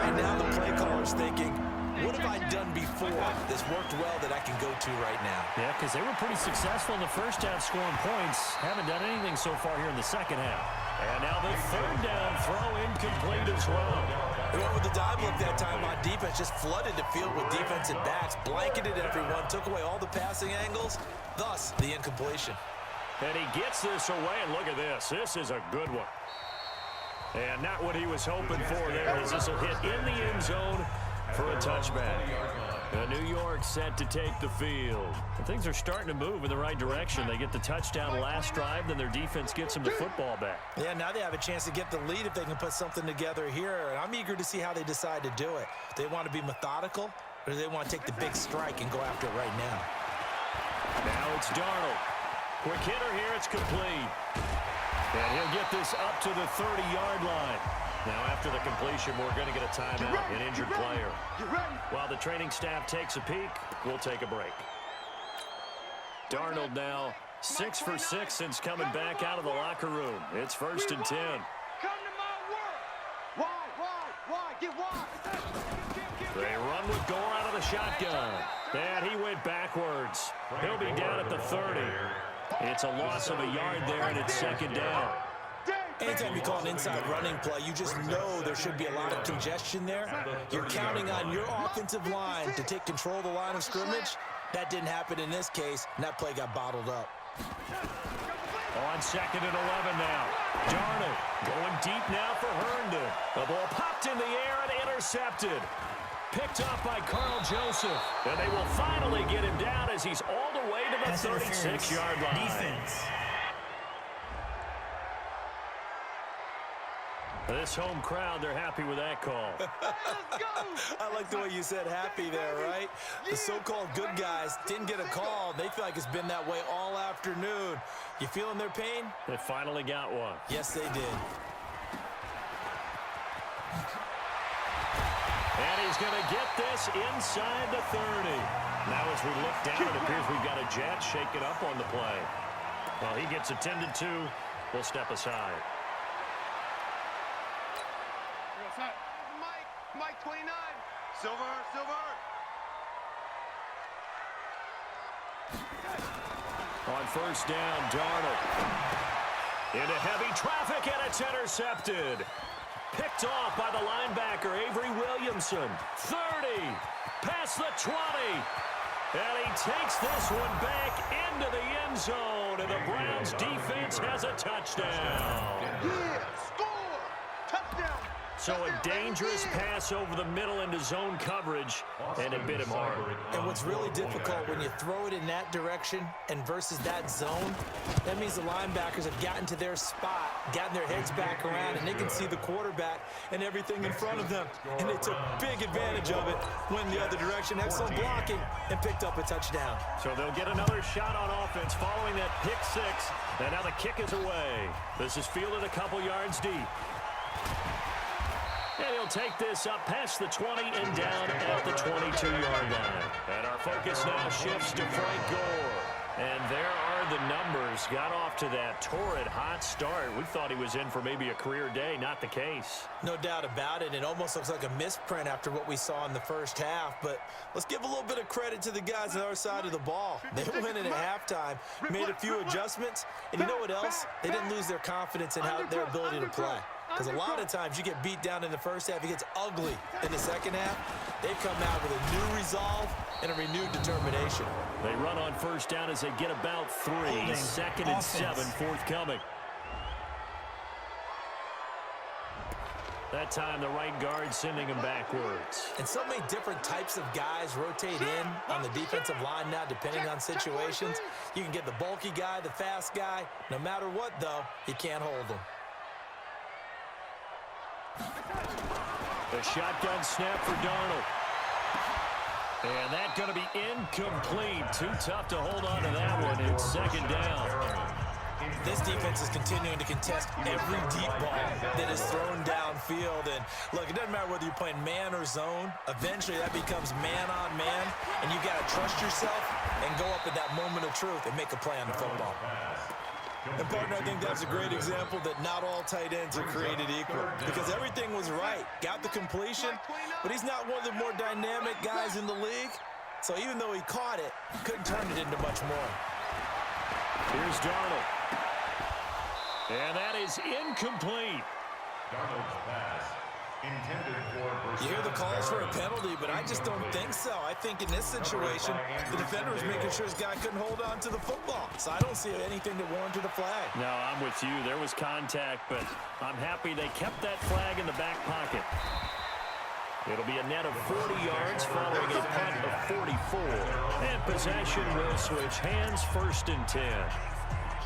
Right now the play caller's thinking, what have I done before that's worked well that I can go to right now? Yeah, because they were pretty successful in the first half scoring points. Haven't done anything so far here in the second half. And now the 3rd down throw incomplete as well. They went with the dive look that time on defense, just flooded the field with defensive backs, blanketed everyone, took away all the passing angles, thus the incompletion. And he gets this away, and look at this. This is a good one. And not what he was hoping for there, as this will hit in the end zone for a touchback. New York set to take the field. And things are starting to move in the right direction. They get the touchdown last drive, then their defense gets them the football back. Yeah, now they have a chance to get the lead if they can put something together here. And I'm eager to see how they decide to do it. Do they want to be methodical, or do they want to take the big strike and go after it right now? Now it's Darnold. Quick hitter here, it's complete. And he'll get this up to the 30-yard line. Now, after the completion, we're going to get a timeout, an injured player. While the training staff takes a peek, we'll take a break. Darnold now 6 for 6 since coming back out of the locker room. It's 1st and 10. Come to my work. Why? Get wide. They run with Gore out of the shotgun. And he went backwards. He'll be down at the 30. It's a loss of a yard there, and it's 2nd down. Anytime you call an inside running play, you just know there should be a lot of congestion there. You're counting on your offensive line to take control of the line of scrimmage. That didn't happen in this case, and that play got bottled up. On 2nd and 11 now. Darnold going deep now for Herndon. The ball popped in the air and intercepted. Picked up by Carl Joseph. And they will finally get him down as he's all the way to the 36-yard line. Defense. This home crowd, they're happy with that call. I like the way you said happy there, right? The so-called good guys didn't get a call. They feel like it's been that way all afternoon. You feeling their pain? They finally got one. Yes, they did. And he's going to get this inside the 30. Now as we look down, it appears we've got a Jet shaking up on the play. Well, he gets attended to. We'll step aside. Mike 29. Silver. On 1st down, Darnold. Into heavy traffic, and it's intercepted. Picked off by the linebacker, Avery Williamson. 30, past the 20. And he takes this one back into the end zone, and the Browns defense has a touchdown. Yeah, score! Touchdown, So a dangerous pass over the middle into zone coverage, and it bit him hard. And what's really difficult when you throw it in that direction and versus that zone, that means the linebackers have gotten to their spot, gotten their heads back around, and they can see the quarterback and everything in front of them. And they took big advantage of it, went the other direction, excellent blocking, and picked up a touchdown. So they'll get another shot on offense following that pick six. And now the kick is away. This is fielded a couple yards deep. And he'll take this up past the 20 and down at the 22-yard line. And our focus now shifts to Frank Gore. And there are the numbers. Got off to that torrid hot start. We thought he was in for maybe a career day. Not the case. No doubt about it. It almost looks like a misprint after what we saw in the first half. But let's give a little bit of credit to the guys on our side of the ball. They went in at halftime, made a few adjustments. And you know what else? They didn't lose their confidence in their ability to play. Because a lot of times you get beat down in the first half, it gets ugly in the second half. They've come out with a new resolve and a renewed determination. They run on first down as they get about 3. Second and 7 forthcoming. That time the right guard sending him backwards. And so many different types of guys rotate in on the defensive line now depending on situations. You can get the bulky guy, the fast guy. No matter what, though, you can't hold them. The shotgun snap for Darnold. And that's going to be incomplete. Too tough to hold on to that one. It's second down. This defense is continuing to contest every deep ball that is thrown downfield. And look, it doesn't matter whether you're playing man or zone. Eventually that becomes man on man. And you got to trust yourself and go up at that moment of truth and make a play on the football. And, partner, I think that's a great example that not all tight ends are created equal because everything was right. Got the completion, but he's not one of the more dynamic guys in the league. So even though he caught it, couldn't turn it into much more. Here's Darnold. And that is incomplete. Darnold's pass intended for... You hear the calls for a penalty, but I just don't think so. I think in this situation, the defender was making sure his guy couldn't hold on to the football. So I don't see anything that warranted a flag. No, I'm with you. There was contact, but I'm happy they kept that flag in the back pocket. It'll be a net of 40 yards following a punt of 44. And possession will switch hands, 1st and 10.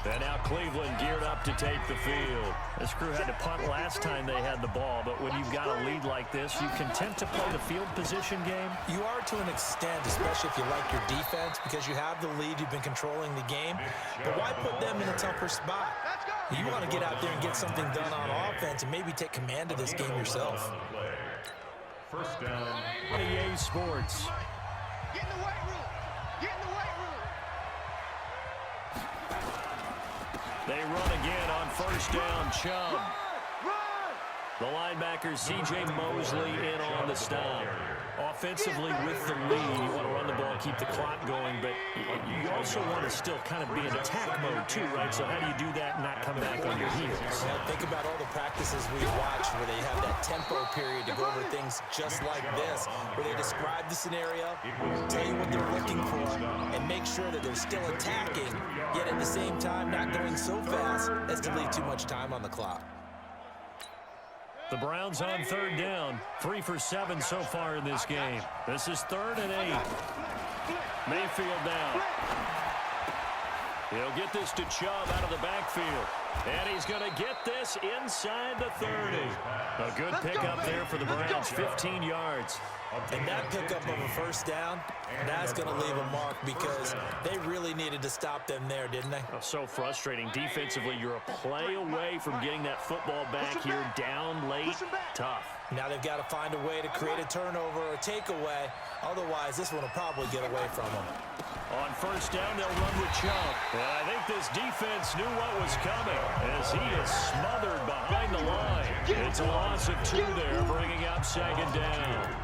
And now Cleveland geared up to take the field. This crew had to punt last time they had the ball, but when you've got a lead like this, you content to play the field position game? You are to an extent, especially if you like your defense, because you have the lead, you've been controlling the game. But why put them in a tougher spot? You want to get out there and get something done on offense and maybe take command of this game yourself. First down. EA Sports. Get in the weight room. Get in the weight room. They run again on first down. Chubb. The linebacker, C.J. Mosley, in on the stop. Offensively with the lead, you want to run the ball, keep the clock going, but you also want to still kind of be in attack mode too, right? So how do you do that and not come back on your heels? Well, think about all the practices we watch where they have that tempo period to go over things just like this, where they describe the scenario, tell you what they're looking for, and make sure that they're still attacking, yet at the same time not going so fast as to leave too much time on the clock. The Browns on third down, 3 for 7 so far in this game. This is 3rd and 8. Mayfield down. He'll get this to Chubb out of the backfield. And he's going to get this inside the 30. A good pickup there for the Browns, 15 yards. And that pickup of a first down, that's going to leave a mark because they really needed to stop them there, didn't they? Oh, so frustrating. Defensively, you're a play away from getting that football back here, down late, tough. Now they've got to find a way to create a turnover or takeaway. Otherwise, this one will probably get away from them. On first down, they'll run with Chubb. And I think this defense knew what was coming as he is smothered behind the line. It's a loss of 2 there, bringing up second down.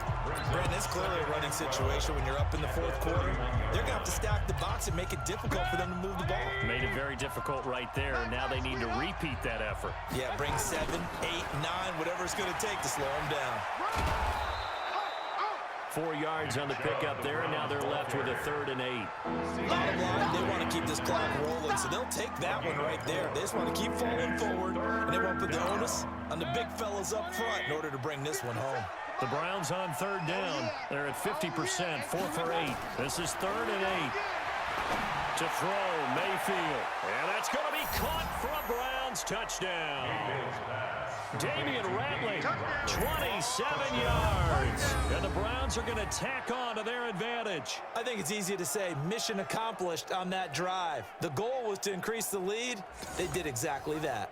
Brandon, it's clearly a running situation when you're up in the 4th quarter. They're going to have to stack the box and make it difficult for them to move the ball. Made it very difficult right there. Now they need to repeat that effort. Yeah, bring 7, 8, 9, whatever it's going to take to slow them down. 4 yards on the pickup there, and now they're left with a 3rd and 8. Bottom line, they want to keep this clock rolling, so they'll take that one right there. They just want to keep falling forward, and they want to put the onus on the big fellas up front in order to bring this one home. The Browns on 3rd down. They're at 50%, 4 for 8. This is 3rd and 8. To throw, Mayfield. And that's going to be caught for a Browns touchdown. Damian Ratley, 27 yards. And the Browns are going to tack on to their advantage. I think it's easy to say mission accomplished on that drive. The goal was to increase the lead. They did exactly that.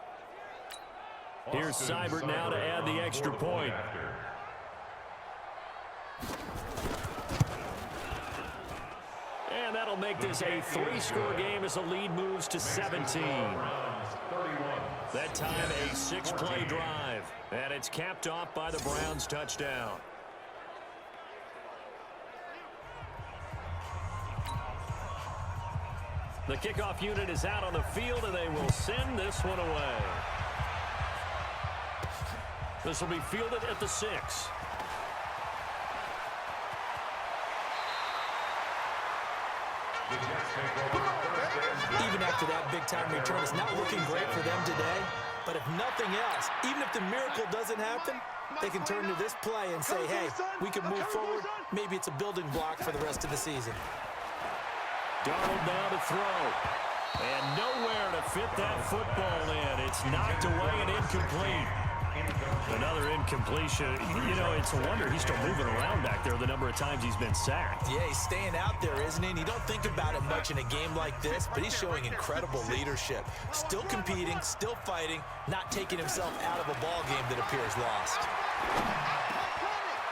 Here's Seibert now to add the extra point. And that'll make this a 3-score game as the lead moves to 17. That time a 6-play drive. And it's capped off by the Browns touchdown. The kickoff unit is out on the field, and they will send this one away. This will be fielded at the 6. Even after that big-time return, it's not looking great for them today. But if nothing else, even if the miracle doesn't happen, they can turn to this play and say, hey, we can move forward. Maybe it's a building block for the rest of the season. Darnold now to throw. And nowhere to fit that football in. It's knocked away and incomplete. Another incompletion. You know, it's a wonder he's still moving around back there the number of times he's been sacked. Yeah, he's staying out there, isn't he? And you don't think about it much in a game like this, but he's showing incredible leadership. Still competing, still fighting, not taking himself out of a ball game that appears lost.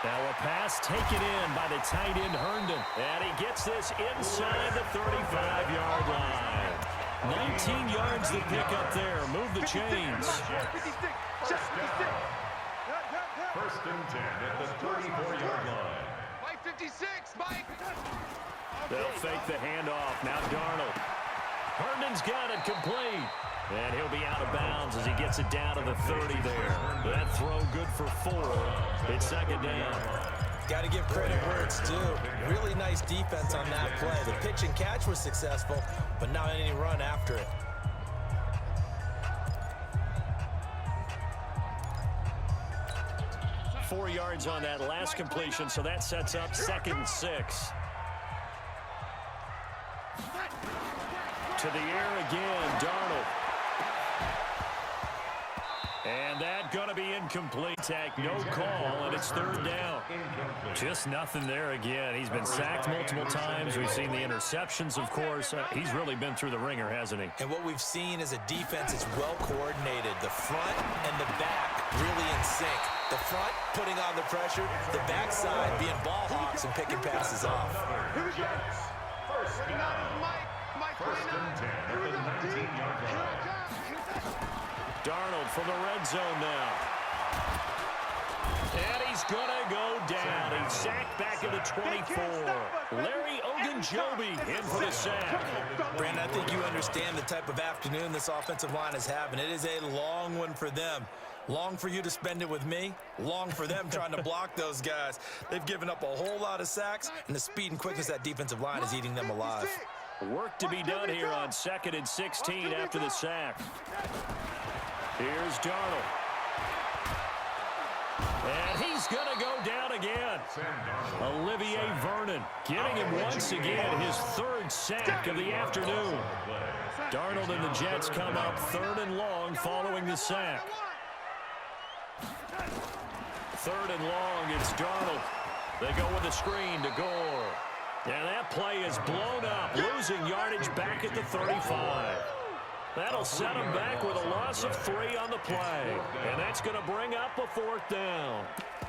Now a pass taken in by the tight end Herndon. And he gets this inside the 35-yard line. 19 yards to pick up there. Move the chains. First and 10 at the 34-yard line. Mike 56, Mike. They'll fake the handoff. Now Darnold. Herndon's got it complete. And he'll be out of bounds as he gets it down to the 30 there. That throw good for 4. It's 2nd down. Got to give credit where it's due. Really nice defense on that play. The pitch and catch was successful, but not any run after it. Four yards on that last completion, so that sets up 2nd and 6. To the air again, Darnold. And that going to be incomplete. Tech, no call, and it's 3rd down. Just nothing there again. He's been sacked multiple times. We've seen the interceptions, of course. He's really been through the ringer, hasn't he? And what we've seen is a defense that's well coordinated. The front and the back really in sync. The front putting on the pressure, the backside being ball hawks and picking passes off. First down. First and 10 at the 19-yard line. Darnold from the red zone now. And he's going to go down. He's sacked back at the 24. Larry Ogunjobi in for the sack. Brandon, I think you understand the type of afternoon this offensive line is having. It is a long one for them. Long for you to spend it with me. Long for them trying to block those guys. They've given up a whole lot of sacks, and the speed and quickness of that defensive line is eating them alive. Work to be done here on 2nd and 16 after the sack. Here's Darnold. And he's going to go down again. Olivier Vernon getting him once again his 3rd sack of the afternoon. Darnold and the Jets come up 3rd and long following the sack. 3rd and long, it's Darnold. They go with a screen to Gore. And that play is blown up, losing yardage back at the 35. That'll set them back with a loss of 3 on the play. And that's going to bring up a 4th down.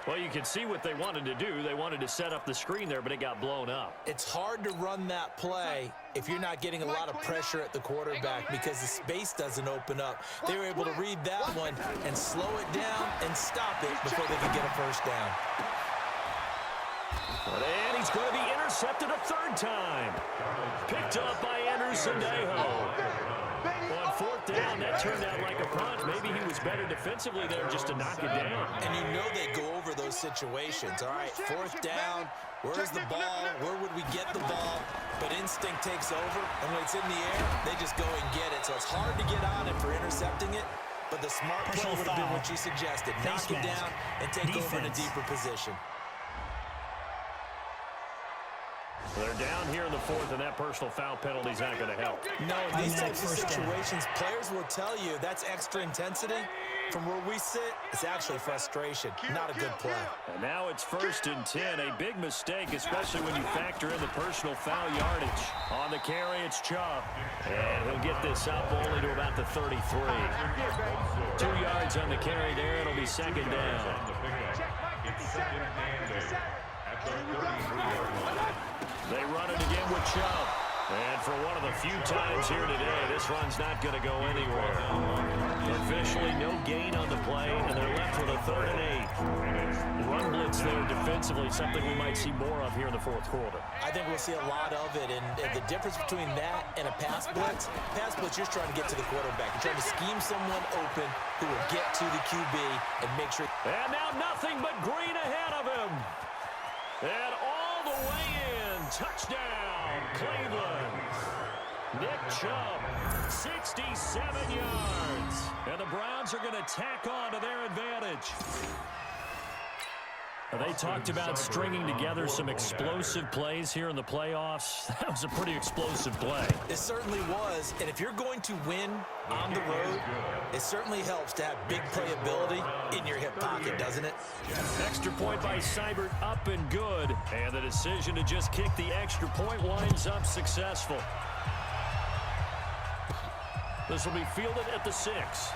Well, you can see what they wanted to do. They wanted to set up the screen there, but it got blown up. It's hard to run that play if you're not getting a lot of pressure at the quarterback because the space doesn't open up. They were able to read that one and slow it down and stop it before they could get a 1st down. And he's going to be intercepted a 3rd time. Picked up by Anderson Dejo. On fourth down, that turned out like a punt. Maybe he was better defensively there just to knock it down. And you know they go over those situations. All right, fourth down, where's the ball? Where would we get the ball? But instinct takes over, and when it's in the air, they just go and get it. So it's hard to get on him for intercepting it, but the smart play would have been what you suggested. Knock it down and take over in a deeper position. They're down here in the fourth, and that personal foul penalty is not going to help. No, in these types of situations, players will tell you that's extra intensity. From where we sit, it's actually frustration, not a good play. And now it's 1st and 10, a big mistake, especially when you factor in the personal foul yardage. On the carry, it's Chubb. And he'll get this up only to about the 33. 2 yards on the carry there. It'll be 2nd down. They run it again with Chubb. And for one of the few times here today, this run's not going to go anywhere. Officially, no gain on the play, and they're left with a 3rd and 8. Run blitz there defensively, something we might see more of here in the fourth quarter. I think we'll see a lot of it, and the difference between that and a pass blitz, you're trying to get to the quarterback. You're trying to scheme someone open who will get to the QB and make sure. And now nothing but green ahead of him. And all the way in. Touchdown, Cleveland. Nick Chubb, 67 yards. And the Browns are going to tack on to their advantage. They talked about stringing together some explosive plays here in the playoffs. That was a pretty explosive play. It certainly was, and if you're going to win on the road, it certainly helps to have big playability in your hip pocket, doesn't it? Extra point by Seibert, up and good. And the decision to just kick the extra point winds up successful. This will be fielded at the 6.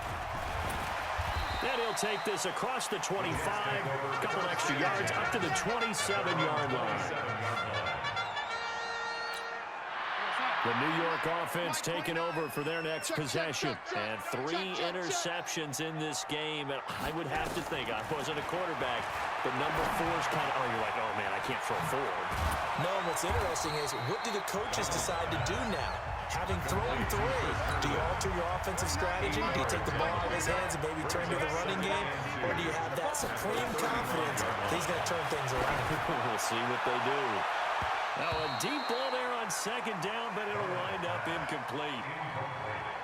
And he'll take this across the 25, a couple extra yards, up to the 27-yard line. The New York offense taking over for their next possession. And 3 interceptions in this game. And I would have to think, I wasn't a quarterback, but number 4 is kind of, you're like, oh, man, I can't throw forward. No, and what's interesting is, what do the coaches decide to do now? Having thrown 3, do you alter your offensive strategy? Do you take the ball out of his hands and maybe turn to the running game? Or do you have that supreme confidence that he's going to turn things around? We'll see what they do. Now a deep ball there on 2nd down, but it'll wind up incomplete.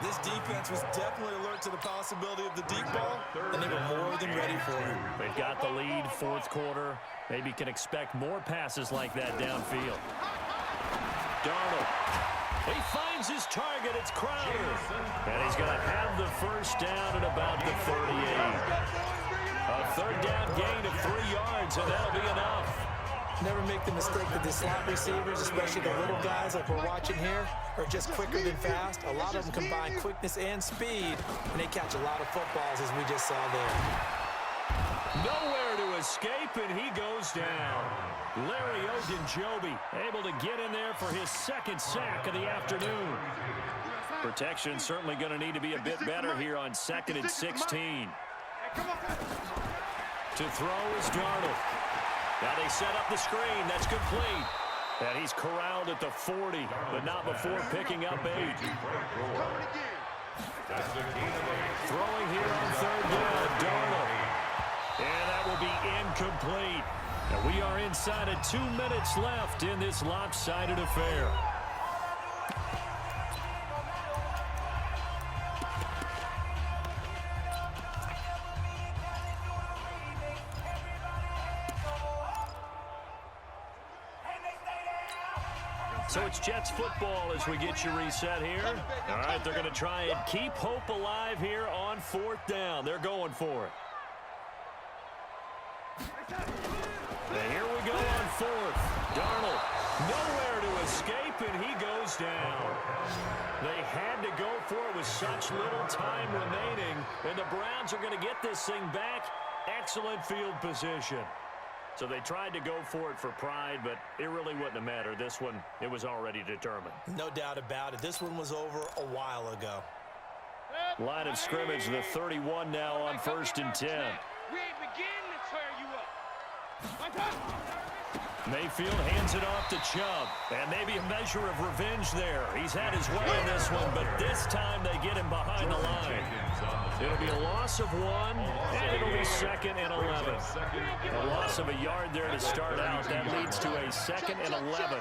This defense was definitely alert to the possibility of the deep ball, and they were more than ready for it. They've got the lead, fourth quarter. Maybe can expect more passes like that downfield. Darnold. He finds his target. It's Crowder. And he's going to have the first down at about the 38. A 3rd down gain of 3 yards, and that'll be enough. Never make the mistake that the slot receivers, especially the little guys like we're watching here, are just quicker than fast. A lot of them combine quickness and speed, and they catch a lot of footballs, as we just saw there. Nowhere to escape, and he goes down. Larry Ogunjobi able to get in there for his 2nd sack of the afternoon. Protection certainly going to need to be a bit better here on 2nd and 16. To throw is Darnold. Now they set up the screen. That's complete. And he's corralled at the 40, but not before picking up 8. Throwing here on 3rd down, Darnold. And that will be incomplete. And we are inside of 2 minutes left in this lopsided affair. So it's Jets football as we get you reset here. All right, they're going to try and keep hope alive here on 4th down. They're going for it. And here we go on 4th. Darnold, nowhere to escape, and he goes down. They had to go for it with such little time remaining, and the Browns are going to get this thing back. Excellent field position. So they tried to go for it for pride, but it really wouldn't have mattered. This one, it was already determined. No doubt about it. This one was over a while ago. Line of scrimmage, the 31 now on 1st and 10. We ain't beginning to tear you up. Mayfield hands it off to Chubb. And maybe a measure of revenge there. He's had his way in this one, but this time they get him behind the line. It'll be a loss of 1, and it'll be 2nd and 11. A loss of a yard there to start out. That leads to a 2nd and 11.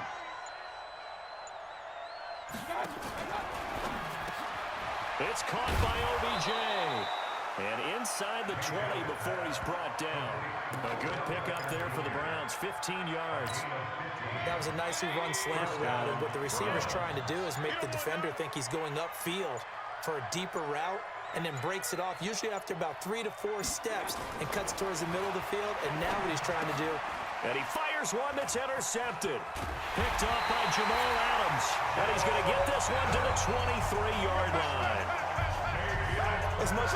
It's caught by OBJ. And inside the 20 before he's brought down. A good pickup there for the Browns, 15 yards. That was a nicely run slant route, and what the receiver's trying to do is make the defender think he's going upfield for a deeper route, and then breaks it off, usually after about 3 to 4 steps, and cuts towards the middle of the field, and now what he's trying to do. And he fires one that's intercepted. Picked up by Jamal Adams. And he's going to get this one to the 23-yard line. As much